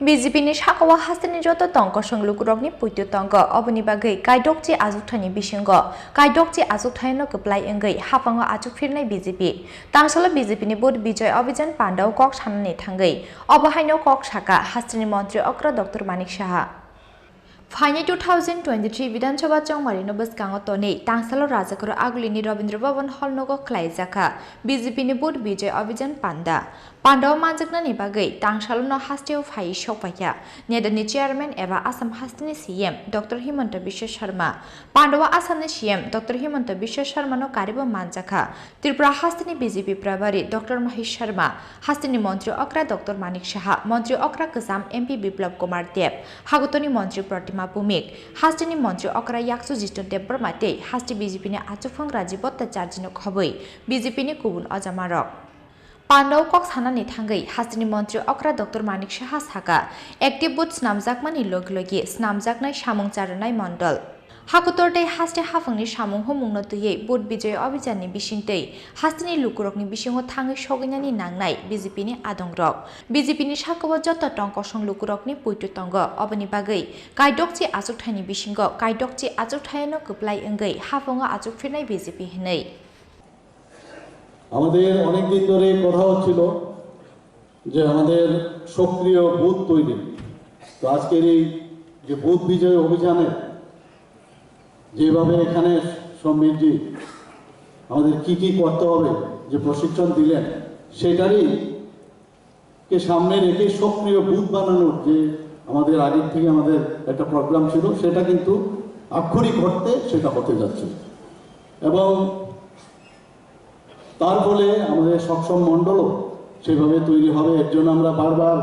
BJP ni Shakawa Hasani Joto Tonko Shonglukurogni Putu Tonko, Obani Bagai, Kaidokji Achukthaini Bisingo, Kaidokji Achukthaiनो Kwplai wngwi Haphango Achukphirnai BJP. Tangsala BJP ni bod Bijay Abhijan Pandau Kok Sanani Thangwi, Obahaino Kok Saka, Hastini Montri Okra Dr.Manik Saha. Final 2023 Vidansabha Chongmarino Baskango Toni, Tangsalo Rajakoro Agulini Rabindra Bhavan Hall Nogo Klaijaka, BJP ni bod Bijay Abhijan Panda. Pandau Manjaknani Bagai, Tangsalo no Hastio Phai Shopaya, Nedani Chairman Eva Assam Hastini CM, Dr. Himanta Biswa Sharma, Pandawa Assam CM, Dr. Himanta Biswa Sharma no Karibo Manjaka, Tripura Hastini BJP Prabari, Dr. Mahesh Sharma, Hastini Montri Okra Dr.Manik Saha, Montri Okra Kazam MP Biplab Kumar Deb, Hagutoni Montri Pratima Bumik, Hastini Montri Okra Yaksu Jistun Deb Bermate, Hasti BJP ni Achukphirnai Rajibota Charjino Khobui, BJP ni Kubun Ajamarok. Pandau Kok Sanani Thangwi, Hastini Montri Okra Dr.Manik Saha Saka, Active Boot Snamjakmani Loglogi, Snamjaknai Samung Charnai Mondol. Hakutorte Haste Haphangi Samung Homungno Tuye, Boot Bijay Abhijani Bisintei, Hastini Lukurokni Bisingo Thangwi Shoginani Nangnai, BJP ni Adongrok. BJP ni Shakawa Joto Tonko Shonglukurokni Putu Tongo, Obani Bagai, Kaidokji Achukthhaini Bisingo, Kaidokji Achukthaiनो Kwplai wngwi Haphango Achukphirnai BJP hinai. আমাদের অনেক দিন ধরে কথা হচ্ছিল যে আমাদের সক্রিয় booth তৈরি। তো আজকের এই যে বুথ বিজয় অভিযানে যেভাবে এখানে সমৃদ্ধি আমাদের কি করতে হবে যে প্রশিক্ষণ দিলেন সেটারই কে সামনে রেখে সক্রিয় বুথ বানানোর যে আমাদের আগের থেকে আমাদের একটা প্রোগ্রাম ছিল সেটা কিন্তু আক্ষরিক অর্থে সেটা হতে যাচ্ছে এবং তার ফলে আমাদের সক্ষম মণ্ডলও সেভাবে তৈরি হবে। এর জন্য আমরা বারবার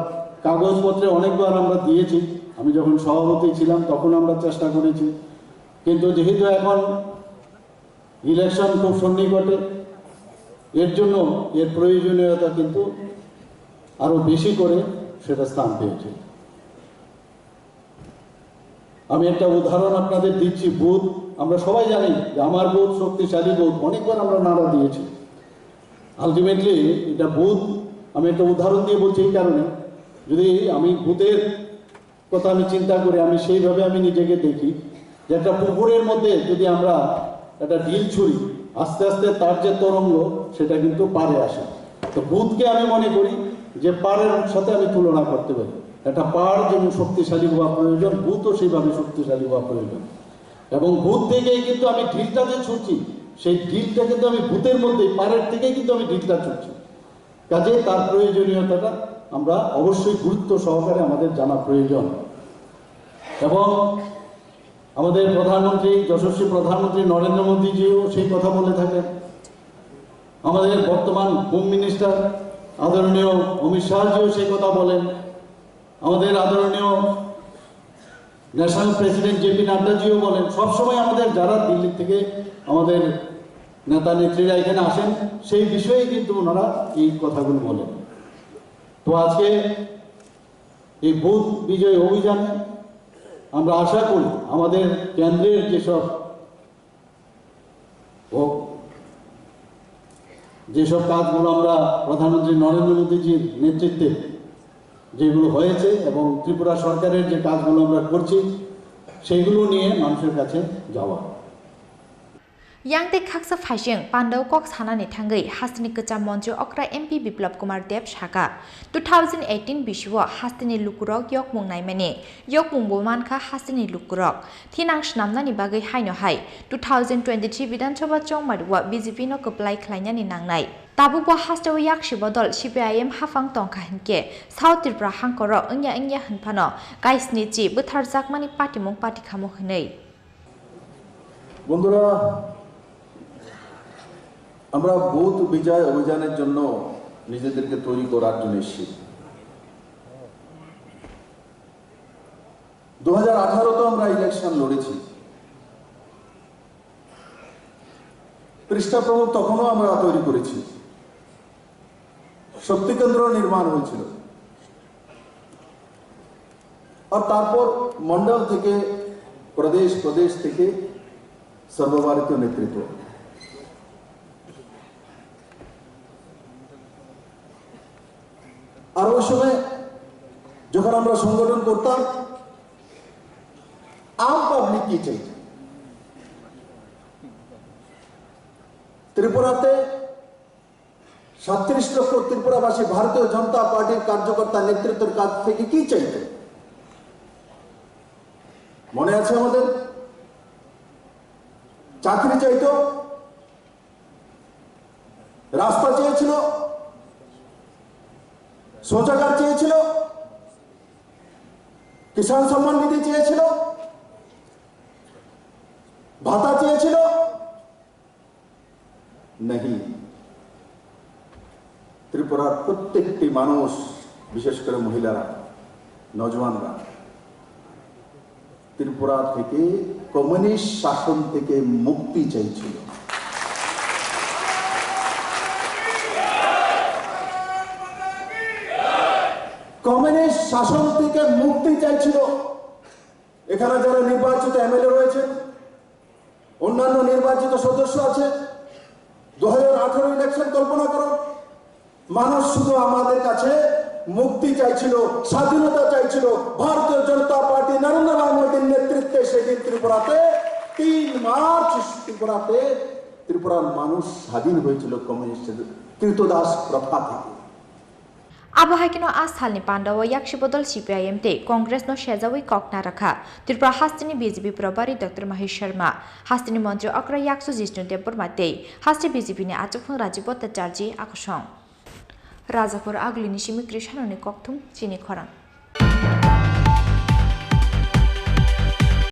কাগজপত্রে অনেকবার আমরা দিয়েছি। আমি যখন সভাপতি ছিলাম তখন আমরা চেষ্টা করেছি, কিন্তু যেহেতু এখন ইলেকশন খুব সন্নিকটে এর জন্য এর প্রয়োজনীয়তা কিন্তু আরো বেশি করে সেটা স্থান পেয়েছে। আমি একটা উদাহরণ আপনাদের দিচ্ছি। বুথ আমরা সবাই জানি যে আমার বুথ শক্তিশালী বুথ, অনেকবার আমরা নারা দিয়েছি। আলটিমেটলি এটা বুথ, আমি একটা উদাহরণ দিয়ে বলছি এই কারণে, যদি আমি বুথের কথা আমি চিন্তা করি, আমি সেইভাবে আমি নিজেকে দেখি যে একটা পুকুরের মধ্যে যদি আমরা একটা ঢিল ছুঁড়ি আস্তে আস্তে তার যে তরঙ্গ সেটা কিন্তু পাড়ে আসে। তো বুথকে আমি মনে করি যে পাড়ের সাথে আমি তুলনা করতে পারি। একটা পাড় যেমন শক্তিশালী হওয়া প্রয়োজন, বুথও সেইভাবে শক্তিশালী হওয়া প্রয়োজন। এবং বুথ থেকেই কিন্তু আমি ঢিলটা যে ছুঁড়ছি সেই ঢিলটা কিন্তু আমি বুথের মধ্যেই পাড়ের থেকেই কিন্তু আমি ঢিলটা ছুঁড়ছি। কাজে তার প্রয়োজনীয়তাটা আমরা অবশ্যই গুরুত্ব সহকারে আমাদের জানা প্রয়োজন। এবং আমাদের প্রধানমন্ত্রী, যশস্বী প্রধানমন্ত্রী নরেন্দ্র মোদীজিও সেই কথা বলে থাকেন। আমাদের বর্তমান হোম মিনিস্টার আদরণীয় অমিত শাহজিও সেই কথা বলেন। আমাদের আদরণীয় ন্যাশনাল প্রেসিডেন্ট জেপি নাড্ডাজিও বলেন। সবসময় আমাদের যারা দিল্লি থেকে আমাদের নেতা নেত্রীরা এখানে আসেন সেই বিষয়ে কিন্তু ওনারা এই কথাগুলো বলেন। তো আজকে এই বুথ বিজয় অভিযানে আমরা আশা করি আমাদের কেন্দ্রের যেসব কাজগুলো আমরা প্রধানমন্ত্রী নরেন্দ্র মোদীজির নেতৃত্বে যেগুলো হয়েছে এবং ত্রিপুরা সরকারের যে কাজগুলো আমরা করছি সেগুলো নিয়ে মানুষের কাছে যাওয়া। Yangte Kaksa Phashing, Pandau Kok Sanani Thangwi, Hastini Kacham Montri Okra MP Biplab Kumar Deb Saka, 2018 Bishwa, Hastini Lukurok, Yok Mung Naimane, Yok Mung Bomanka, Hastini Lukurok, Tinang Shnamnani Bagai Haino Hai, 2023 Vidansabha Chongmarwa, BJP no Kwplai Klainani Nangnai. Tabukwa Hastawa Yakshi Bodol, CPIM Hafang Tongka Hinke, South Tripura Hangkoro, Nya Hanpano, Gaisnichi, Buthar Zakmani Party Mung Party Kamo Hinei. বন্ধুরা, আমরা booth বিজয় অভিযানের জন্য নিজেদেরকে তৈরি করার জন্য এসেছি। 2018 আমরা ইলেকশন লড়েছি। পৃষ্ঠা প্রমুখ তখনও আমরা তৈরি করেছি। শক্তি কেন্দ্র নির্মাণ হয়েছিল। আর তারপর মন্ডল থেকে প্রদেশ থেকে সর্বভারতীয় নেতৃত্ব। আর ওই সময় যখন যখন আমরা সংগঠন করতাম আম পাবলিক কি চাই ত্রিপুরাতে 37 লক্ষ ত্রিপুরাবাসী ভারতীয় জনতা পার্টির কার্যকর্তা নেতৃত্বের কাছ থেকে কি চাইত মনে আছে আমাদের চাকরি চাইতো রাস্তা চেয়েছিল শৌচাগার চেয়েছিল কিষাণ সম্মান নিধি চেয়েছিল ভাতা চেয়েছিল নাহি ত্রিপুরার প্রত্যেকটি মানুষ বিশেষ করে মহিলারা নজওয়ানরা ত্রিপুরা থেকে কমিউনিস্ট শাসন থেকে মুক্তি চাইছিল কমিউনিস্ট শাসন থেকে মুক্তি চাইছিল এখানে যারা নির্বাচিত এমএলএ রয়েছে অন্যান্য নির্বাচিত সদস্য আছে 2018 ইলেকশন কল্পনা করো মানুষ শুধু আমাদের কাছে মুক্তি চাইছিল স্বাধীনতা চাইছিল ভারতীয় জনতা পার্টি নরেন্দ্র মোদীর নেতৃত্বে সেদিন ত্রিপুরাতে 3 মার্চ ত্রিপুরাতে ত্রিপুরার মানুষ স্বাধীন হয়েছিল কমিউনিস্টের কৃতদাস প্রথা থেকে Abahakino Ashalni Pandawa Yakshibodol CPIM te Congress no Shezawi Kokna Rakha Tripura Hastini BJP Probari Dr.Manik Sharma Hastini Montri Okra Yaksu Jishnu Debor Mate Hasti BJP ni Achukphirnai Rajibota Charji Akusong Razapur Aglini Shimi Krishanoni Koktum Chini Khorang